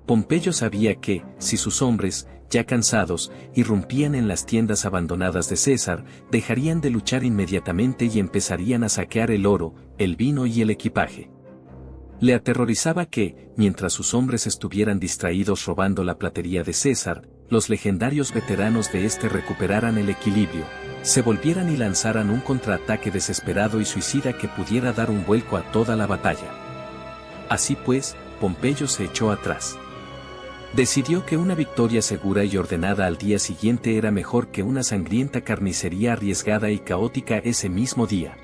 Pompeyo sabía que, si sus hombres, ya cansados, irrumpían en las tiendas abandonadas de César, dejarían de luchar inmediatamente y empezarían a saquear el oro, el vino y el equipaje. Le aterrorizaba que, mientras sus hombres estuvieran distraídos robando la platería de César, los legendarios veteranos de este recuperaran el equilibrio, se volvieran y lanzaran un contraataque desesperado y suicida que pudiera dar un vuelco a toda la batalla. Así pues, Pompeyo se echó atrás. Decidió que una victoria segura y ordenada al día siguiente era mejor que una sangrienta carnicería arriesgada y caótica ese mismo día.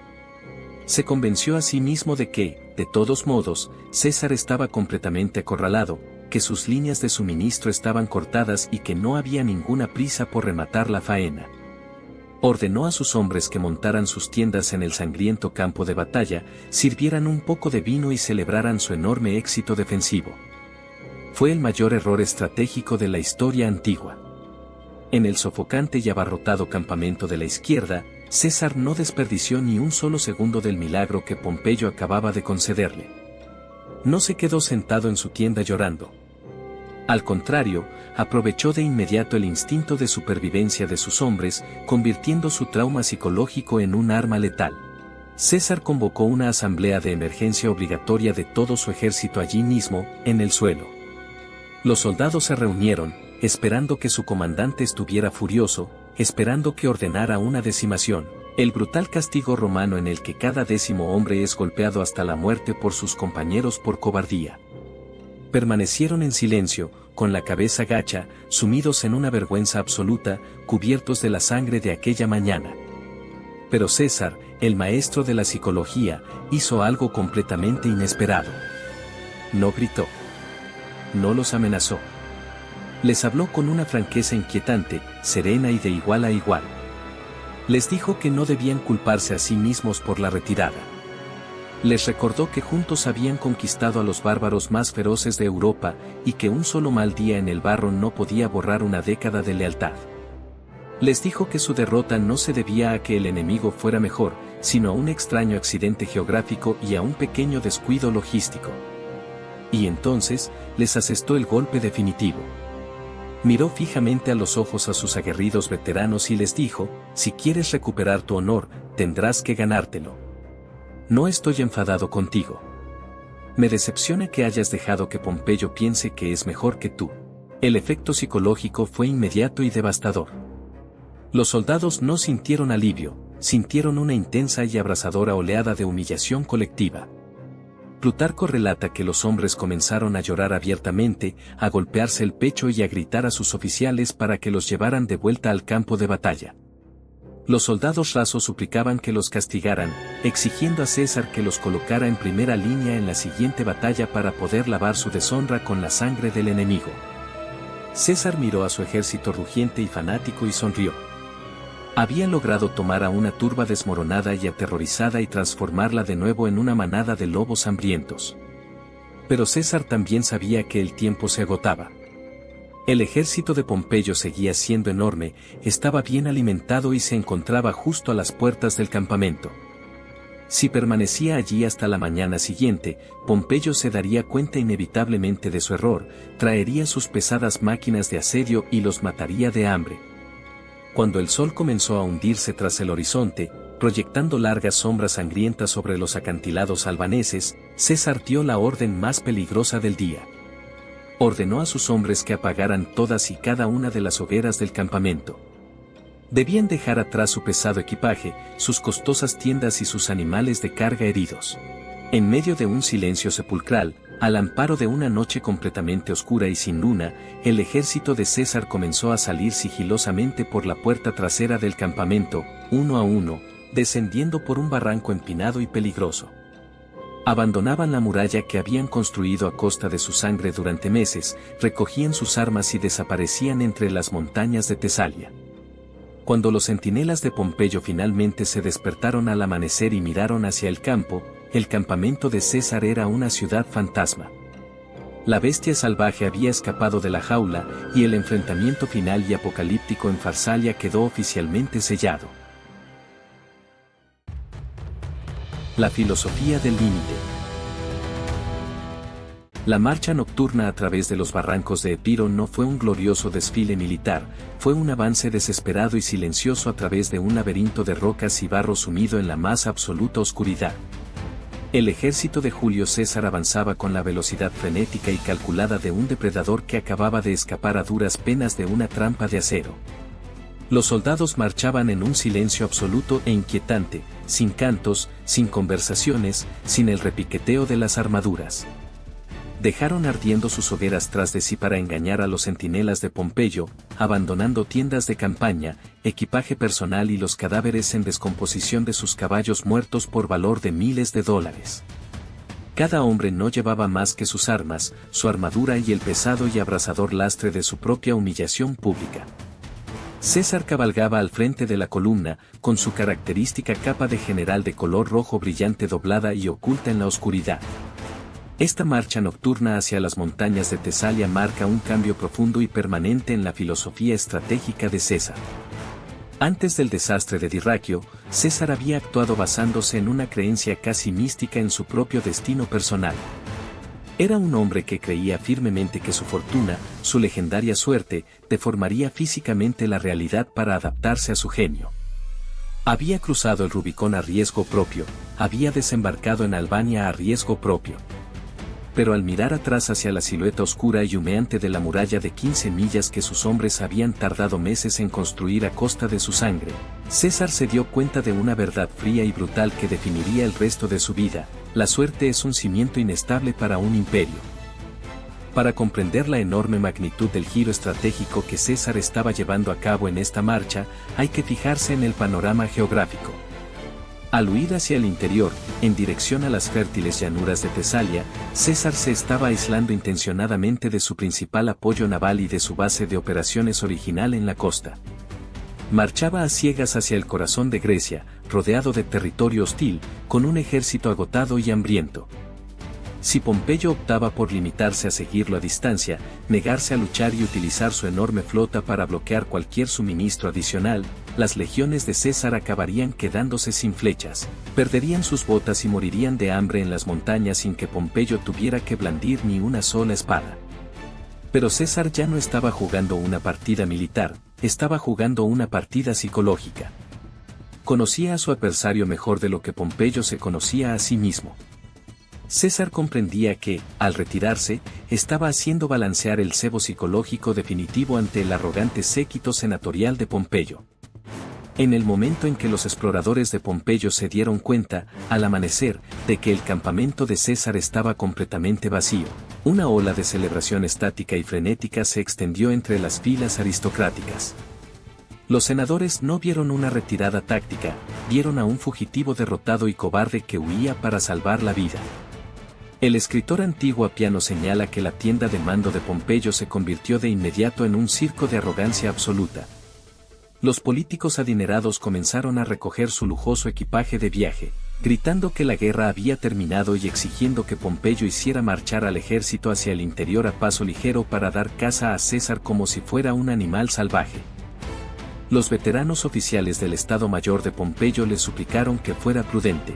Se convenció a sí mismo de que, de todos modos, César estaba completamente acorralado, que sus líneas de suministro estaban cortadas y que no había ninguna prisa por rematar la faena. Ordenó a sus hombres que montaran sus tiendas en el sangriento campo de batalla, sirvieran un poco de vino y celebraran su enorme éxito defensivo. Fue el mayor error estratégico de la historia antigua. En el sofocante y abarrotado campamento de la izquierda, César no desperdició ni un solo segundo del milagro que Pompeyo acababa de concederle. No se quedó sentado en su tienda llorando. Al contrario, aprovechó de inmediato el instinto de supervivencia de sus hombres, convirtiendo su trauma psicológico en un arma letal. César convocó una asamblea de emergencia obligatoria de todo su ejército allí mismo, en el suelo. Los soldados se reunieron, esperando que su comandante estuviera furioso, esperando que ordenara una decimación, el brutal castigo romano en el que cada 10º hombre es golpeado hasta la muerte por sus compañeros por cobardía. Permanecieron en silencio, con la cabeza gacha, sumidos en una vergüenza absoluta, cubiertos de la sangre de aquella mañana. Pero César, el maestro de la psicología, hizo algo completamente inesperado. No gritó. No los amenazó. Les habló con una franqueza inquietante, serena y de igual a igual. Les dijo que no debían culparse a sí mismos por la retirada. Les recordó que juntos habían conquistado a los bárbaros más feroces de Europa, y que un solo mal día en el barro no podía borrar una década de lealtad. Les dijo que su derrota no se debía a que el enemigo fuera mejor, sino a un extraño accidente geográfico y a un pequeño descuido logístico. Y entonces, les asestó el golpe definitivo. Miró fijamente a los ojos a sus aguerridos veteranos y les dijo: si quieres recuperar tu honor, tendrás que ganártelo. No estoy enfadado contigo. Me decepciona que hayas dejado que Pompeyo piense que es mejor que tú. El efecto psicológico fue inmediato y devastador. Los soldados no sintieron alivio, sintieron una intensa y abrasadora oleada de humillación colectiva. Plutarco relata que los hombres comenzaron a llorar abiertamente, a golpearse el pecho y a gritar a sus oficiales para que los llevaran de vuelta al campo de batalla. Los soldados rasos suplicaban que los castigaran, exigiendo a César que los colocara en primera línea en la siguiente batalla para poder lavar su deshonra con la sangre del enemigo. César miró a su ejército rugiente y fanático y sonrió. Había logrado tomar a una turba desmoronada y aterrorizada y transformarla de nuevo en una manada de lobos hambrientos. Pero César también sabía que el tiempo se agotaba. El ejército de Pompeyo seguía siendo enorme, estaba bien alimentado y se encontraba justo a las puertas del campamento. Si permanecía allí hasta la mañana siguiente, Pompeyo se daría cuenta inevitablemente de su error, traería sus pesadas máquinas de asedio y los mataría de hambre. Cuando el sol comenzó a hundirse tras el horizonte, proyectando largas sombras sangrientas sobre los acantilados albaneses, César dio la orden más peligrosa del día. Ordenó a sus hombres que apagaran todas y cada una de las hogueras del campamento. Debían dejar atrás su pesado equipaje, sus costosas tiendas y sus animales de carga heridos. En medio de un silencio sepulcral, al amparo de una noche completamente oscura y sin luna, el ejército de César comenzó a salir sigilosamente por la puerta trasera del campamento, uno a uno, descendiendo por un barranco empinado y peligroso. Abandonaban la muralla que habían construido a costa de su sangre durante meses, recogían sus armas y desaparecían entre las montañas de Tesalia. Cuando los centinelas de Pompeyo finalmente se despertaron al amanecer y miraron hacia el campo, el campamento de César era una ciudad fantasma. La bestia salvaje había escapado de la jaula, y el enfrentamiento final y apocalíptico en Farsalia quedó oficialmente sellado. La filosofía del límite. La marcha nocturna a través de los barrancos de Epiro no fue un glorioso desfile militar, fue un avance desesperado y silencioso a través de un laberinto de rocas y barro sumido en la más absoluta oscuridad. El ejército de Julio César avanzaba con la velocidad frenética y calculada de un depredador que acababa de escapar a duras penas de una trampa de acero. Los soldados marchaban en un silencio absoluto e inquietante, sin cantos, sin conversaciones, sin el repiqueteo de las armaduras. Dejaron ardiendo sus hogueras tras de sí para engañar a los centinelas de Pompeyo, abandonando tiendas de campaña, equipaje personal y los cadáveres en descomposición de sus caballos muertos por valor de miles de dólares. Cada hombre no llevaba más que sus armas, su armadura y el pesado y abrasador lastre de su propia humillación pública. César cabalgaba al frente de la columna, con su característica capa de general de color rojo brillante doblada y oculta en la oscuridad. Esta marcha nocturna hacia las montañas de Tesalia marca un cambio profundo y permanente en la filosofía estratégica de César. Antes del desastre de Dirraquio, César había actuado basándose en una creencia casi mística en su propio destino personal. Era un hombre que creía firmemente que su fortuna, su legendaria suerte, deformaría físicamente la realidad para adaptarse a su genio. Había cruzado el Rubicón a riesgo propio, había desembarcado en Albania a riesgo propio. Pero al mirar atrás hacia la silueta oscura y humeante de la muralla de 15 millas que sus hombres habían tardado meses en construir a costa de su sangre, César se dio cuenta de una verdad fría y brutal que definiría el resto de su vida: la suerte es un cimiento inestable para un imperio. Para comprender la enorme magnitud del giro estratégico que César estaba llevando a cabo en esta marcha, hay que fijarse en el panorama geográfico. Al huir hacia el interior, en dirección a las fértiles llanuras de Tesalia, César se estaba aislando intencionadamente de su principal apoyo naval y de su base de operaciones original en la costa. Marchaba a ciegas hacia el corazón de Grecia, rodeado de territorio hostil, con un ejército agotado y hambriento. Si Pompeyo optaba por limitarse a seguirlo a distancia, negarse a luchar y utilizar su enorme flota para bloquear cualquier suministro adicional, las legiones de César acabarían quedándose sin flechas, perderían sus botas y morirían de hambre en las montañas sin que Pompeyo tuviera que blandir ni una sola espada. Pero César ya no estaba jugando una partida militar, estaba jugando una partida psicológica. Conocía a su adversario mejor de lo que Pompeyo se conocía a sí mismo. César comprendía que, al retirarse, estaba haciendo balancear el cebo psicológico definitivo ante el arrogante séquito senatorial de Pompeyo. En el momento en que los exploradores de Pompeyo se dieron cuenta, al amanecer, de que el campamento de César estaba completamente vacío, una ola de celebración estática y frenética se extendió entre las filas aristocráticas. Los senadores no vieron una retirada táctica, vieron a un fugitivo derrotado y cobarde que huía para salvar la vida. El escritor antiguo Apiano señala que la tienda de mando de Pompeyo se convirtió de inmediato en un circo de arrogancia absoluta. Los políticos adinerados comenzaron a recoger su lujoso equipaje de viaje, gritando que la guerra había terminado y exigiendo que Pompeyo hiciera marchar al ejército hacia el interior a paso ligero para dar caza a César como si fuera un animal salvaje. Los veteranos oficiales del Estado Mayor de Pompeyo le suplicaron que fuera prudente.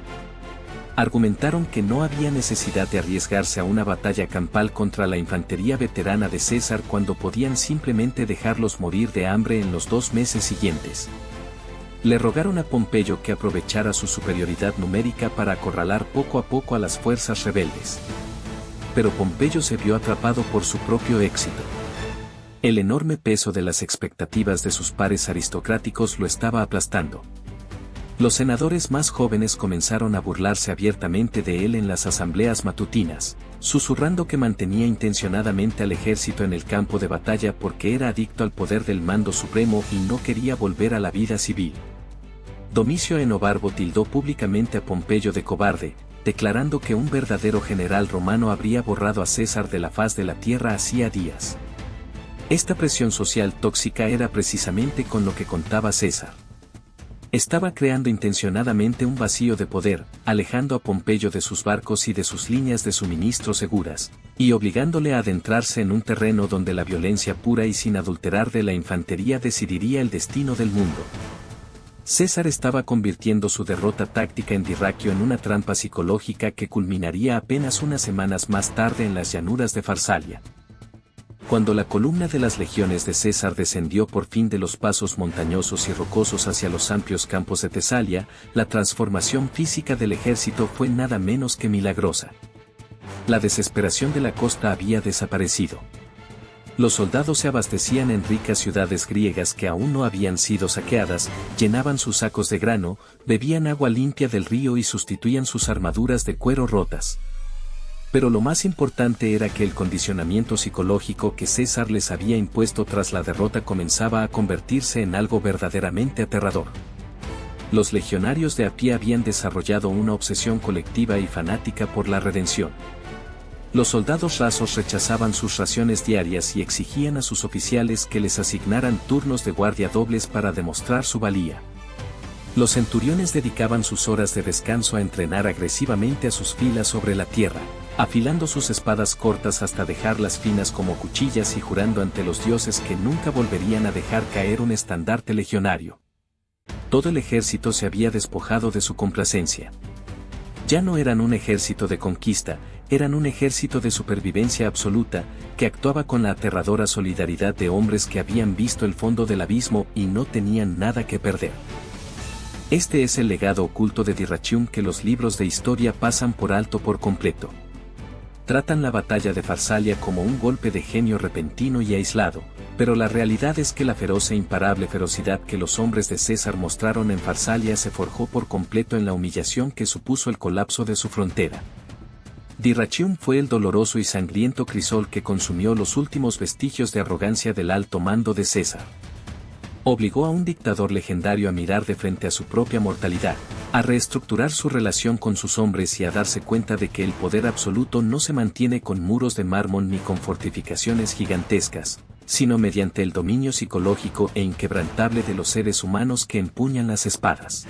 Argumentaron que no había necesidad de arriesgarse a una batalla campal contra la infantería veterana de César cuando podían simplemente dejarlos morir de hambre en los 2 meses siguientes. Le rogaron a Pompeyo que aprovechara su superioridad numérica para acorralar poco a poco a las fuerzas rebeldes. Pero Pompeyo se vio atrapado por su propio éxito. El enorme peso de las expectativas de sus pares aristocráticos lo estaba aplastando. Los senadores más jóvenes comenzaron a burlarse abiertamente de él en las asambleas matutinas, susurrando que mantenía intencionadamente al ejército en el campo de batalla porque era adicto al poder del mando supremo y no quería volver a la vida civil. Domicio Enobarbo tildó públicamente a Pompeyo de cobarde, declarando que un verdadero general romano habría borrado a César de la faz de la tierra hacía días. Esta presión social tóxica era precisamente con lo que contaba César. Estaba creando intencionadamente un vacío de poder, alejando a Pompeyo de sus barcos y de sus líneas de suministro seguras, y obligándole a adentrarse en un terreno donde la violencia pura y sin adulterar de la infantería decidiría el destino del mundo. César estaba convirtiendo su derrota táctica en Dirraquio en una trampa psicológica que culminaría apenas unas semanas más tarde en las llanuras de Farsalia. Cuando la columna de las legiones de César descendió por fin de los pasos montañosos y rocosos hacia los amplios campos de Tesalia, la transformación física del ejército fue nada menos que milagrosa. La desesperación de la costa había desaparecido. Los soldados se abastecían en ricas ciudades griegas que aún no habían sido saqueadas, llenaban sus sacos de grano, bebían agua limpia del río y sustituían sus armaduras de cuero rotas. Pero lo más importante era que el condicionamiento psicológico que César les había impuesto tras la derrota comenzaba a convertirse en algo verdaderamente aterrador. Los legionarios de a pie habían desarrollado una obsesión colectiva y fanática por la redención. Los soldados rasos rechazaban sus raciones diarias y exigían a sus oficiales que les asignaran turnos de guardia dobles para demostrar su valía. Los centuriones dedicaban sus horas de descanso a entrenar agresivamente a sus filas sobre la tierra, afilando sus espadas cortas hasta dejarlas finas como cuchillas y jurando ante los dioses que nunca volverían a dejar caer un estandarte legionario. Todo el ejército se había despojado de su complacencia. Ya no eran un ejército de conquista, eran un ejército de supervivencia absoluta, que actuaba con la aterradora solidaridad de hombres que habían visto el fondo del abismo y no tenían nada que perder. Este es el legado oculto de Dyrrhachium que los libros de historia pasan por alto por completo. Tratan la batalla de Farsalia como un golpe de genio repentino y aislado, pero la realidad es que la feroz e imparable ferocidad que los hombres de César mostraron en Farsalia se forjó por completo en la humillación que supuso el colapso de su frontera. Dyrrhachium fue el doloroso y sangriento crisol que consumió los últimos vestigios de arrogancia del alto mando de César. Obligó a un dictador legendario a mirar de frente a su propia mortalidad, a reestructurar su relación con sus hombres y a darse cuenta de que el poder absoluto no se mantiene con muros de mármol ni con fortificaciones gigantescas, sino mediante el dominio psicológico e inquebrantable de los seres humanos que empuñan las espadas.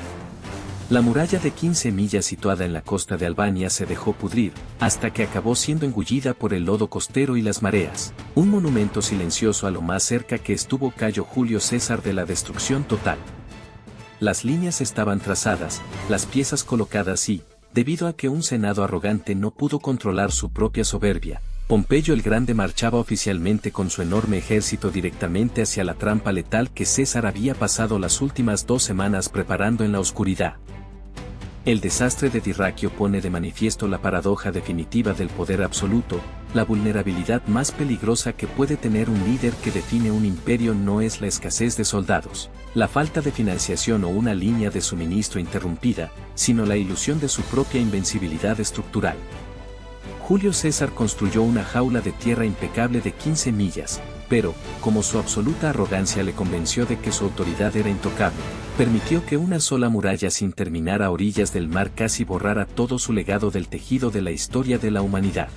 La muralla de 15 millas situada en la costa de Albania se dejó pudrir, hasta que acabó siendo engullida por el lodo costero y las mareas, un monumento silencioso a lo más cerca que estuvo Cayo Julio César de la destrucción total. Las líneas estaban trazadas, las piezas colocadas y, debido a que un senado arrogante no pudo controlar su propia soberbia, Pompeyo el Grande marchaba oficialmente con su enorme ejército directamente hacia la trampa letal que César había pasado las últimas 2 semanas preparando en la oscuridad. El desastre de Dirraquio pone de manifiesto la paradoja definitiva del poder absoluto, la vulnerabilidad más peligrosa que puede tener un líder que define un imperio no es la escasez de soldados, la falta de financiación o una línea de suministro interrumpida, sino la ilusión de su propia invencibilidad estructural. Julio César construyó una jaula de tierra impecable de 15 millas, pero, como su absoluta arrogancia le convenció de que su autoridad era intocable, permitió que una sola muralla sin terminar a orillas del mar casi borrara todo su legado del tejido de la historia de la humanidad.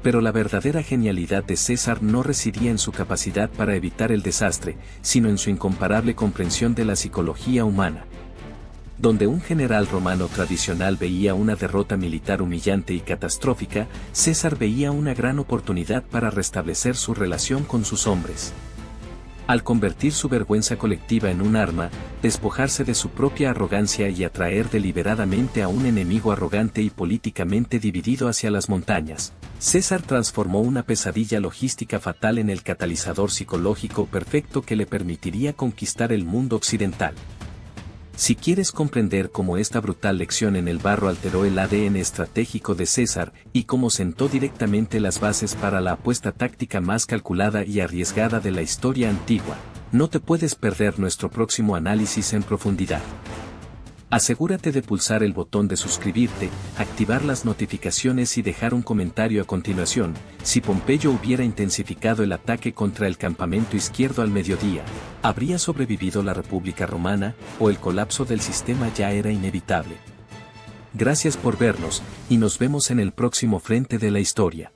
Pero la verdadera genialidad de César no residía en su capacidad para evitar el desastre, sino en su incomparable comprensión de la psicología humana. Donde un general romano tradicional veía una derrota militar humillante y catastrófica, César veía una gran oportunidad para restablecer su relación con sus hombres. Al convertir su vergüenza colectiva en un arma, despojarse de su propia arrogancia y atraer deliberadamente a un enemigo arrogante y políticamente dividido hacia las montañas, César transformó una pesadilla logística fatal en el catalizador psicológico perfecto que le permitiría conquistar el mundo occidental. Si quieres comprender cómo esta brutal lección en el barro alteró el ADN estratégico de César y cómo sentó directamente las bases para la apuesta táctica más calculada y arriesgada de la historia antigua, no te puedes perder nuestro próximo análisis en profundidad. Asegúrate de pulsar el botón de suscribirte, activar las notificaciones y dejar un comentario a continuación. Si Pompeyo hubiera intensificado el ataque contra el campamento izquierdo al mediodía, ¿habría sobrevivido la República Romana, o el colapso del sistema ya era inevitable? Gracias por vernos, y nos vemos en el próximo frente de la historia.